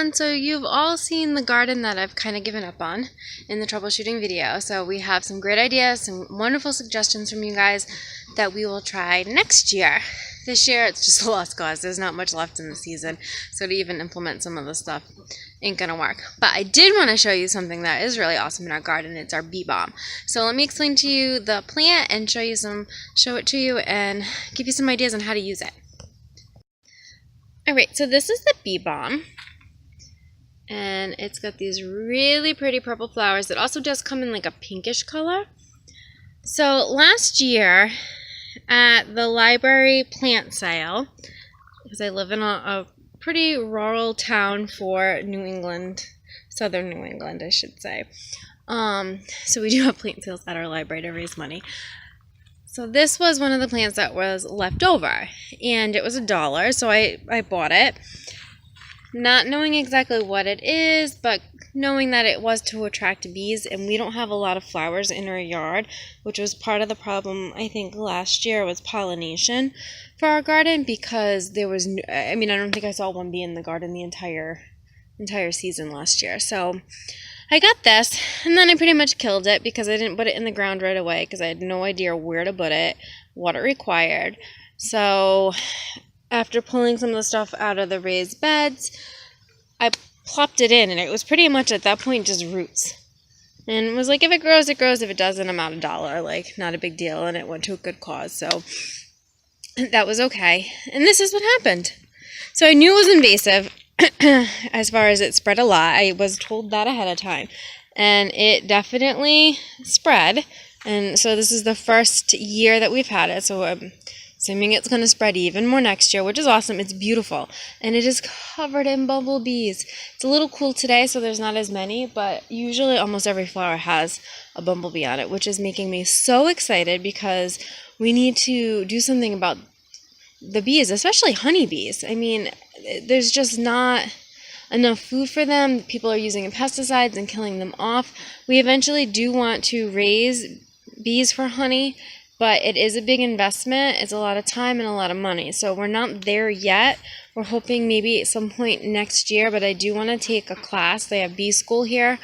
everyone. So you've all seen the garden that I've kind of given up on in the troubleshooting video. So we have some great ideas, some wonderful suggestions from you guys that we will try next year. This year it's just a lost cause. There's not much left in the season, so to even implement some of the stuff ain't gonna work. But I did want to show you something that is really awesome in our garden. It's our Bee Balm. So let me explain to you the plant and show it to you and give you some ideas on how to use it. Alright, so this is the Bee Balm, and it's got these really pretty purple flowers that also does come in like a pinkish color. So last year at the library plant sale, because I live in a pretty rural town for New England, southern New England I should say, so we do have plant sales at our library to raise money. So this was one of the plants that was left over, and it was $1, so I bought it, not knowing exactly what it is, but knowing that it was to attract bees, and we don't have a lot of flowers in our yard, which was part of the problem, I think, last year was pollination for our garden, because there was, I don't think I saw one bee in the garden the entire season last year. So I got this, and then I pretty much killed it because I didn't put it in the ground right away because I had no idea where to put it, what it required. So after pulling some of the stuff out of the raised beds, I plopped it in, and it was pretty much at that point just roots. And it was like, if it grows, it grows. If it doesn't, I'm out $1. Like, not a big deal, and it went to a good cause. So that was okay. And this is what happened. So I knew it was invasive. As far as it spread a lot, I was told that ahead of time, and it definitely spread. And so this is the first year that we've had it, so I'm assuming it's going to spread even more next year, which is awesome. It's beautiful, and it is covered in bumblebees. It's a little cool today, so there's not as many, but usually almost every flower has a bumblebee on it, which is making me so excited because we need to do something about the bees, especially honeybees. I mean, there's just not enough food for them. People are using pesticides and killing them off. We eventually do want to raise bees for honey, but it is a big investment. It's a lot of time and a lot of money. So we're not there yet. We're hoping maybe at some point next year, but I do want to take a class. They have bee school here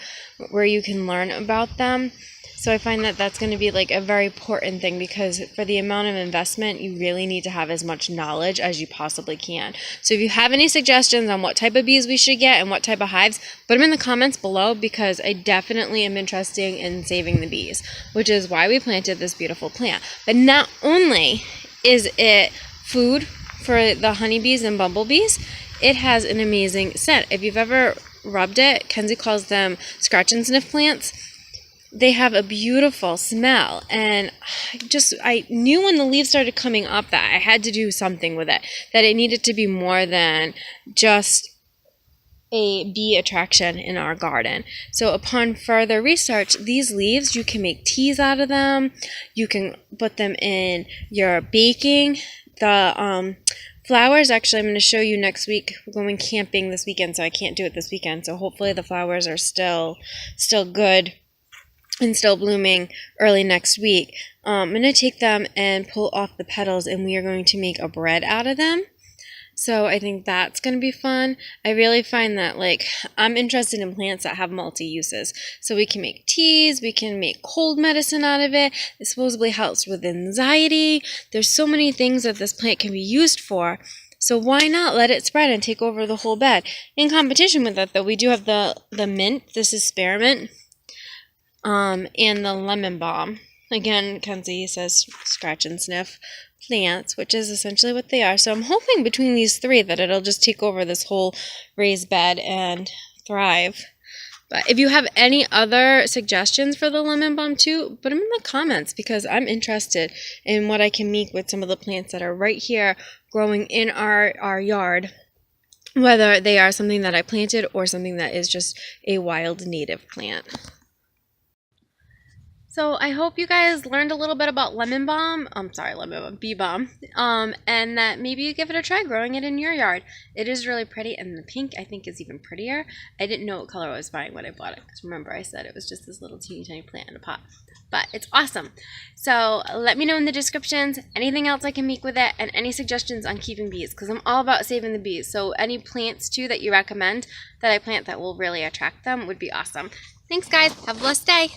where you can learn about them. So I find that that's going to be like a very important thing, because for the amount of investment, you really need to have as much knowledge as you possibly can. So if you have any suggestions on what type of bees we should get and what type of hives, put them in the comments below, because I definitely am interested in saving the bees, which is why we planted this beautiful plant. But not only is it food for the honeybees and bumblebees, it has an amazing scent. If you've ever rubbed it, Kenzie calls them scratch and sniff plants. They have a beautiful smell, and I knew when the leaves started coming up that I had to do something with it, that it needed to be more than just a bee attraction in our garden. So upon further research, these leaves, you can make teas out of them, you can put them in your baking. The flowers, actually, I'm going to show you next week. We're going camping this weekend, so I can't do it this weekend, so hopefully the flowers are still good and still blooming early next week. I'm going to take them and pull off the petals, and we are going to make a bread out of them. So I think that's going to be fun. I really find that, like, I'm interested in plants that have multi-uses. So we can make teas, we can make cold medicine out of it. It supposedly helps with anxiety. There's so many things that this plant can be used for. So why not let it spread and take over the whole bed? In competition with that, though, we do have the mint. This is spearmint. And the lemon balm. Again, Kenzie says scratch and sniff plants, which is essentially what they are. So I'm hoping between these three that it'll just take over this whole raised bed and thrive. But if you have any other suggestions for the lemon balm too, put them in the comments, because I'm interested in what I can make with some of the plants that are right here growing in our yard, whether they are something that I planted or something that is just a wild native plant. So I hope you guys learned a little bit about lemon balm. I'm sorry, lemon balm, bee balm. And that maybe you give it a try growing it in your yard. It is really pretty, and the pink I think is even prettier. I didn't know what color I was buying when I bought it, because remember I said it was just this little teeny tiny plant in a pot. But it's awesome. So let me know in the descriptions anything else I can make with it, and any suggestions on keeping bees, because I'm all about saving the bees. So any plants too that you recommend that I plant that will really attract them would be awesome. Thanks guys. Have a blessed day.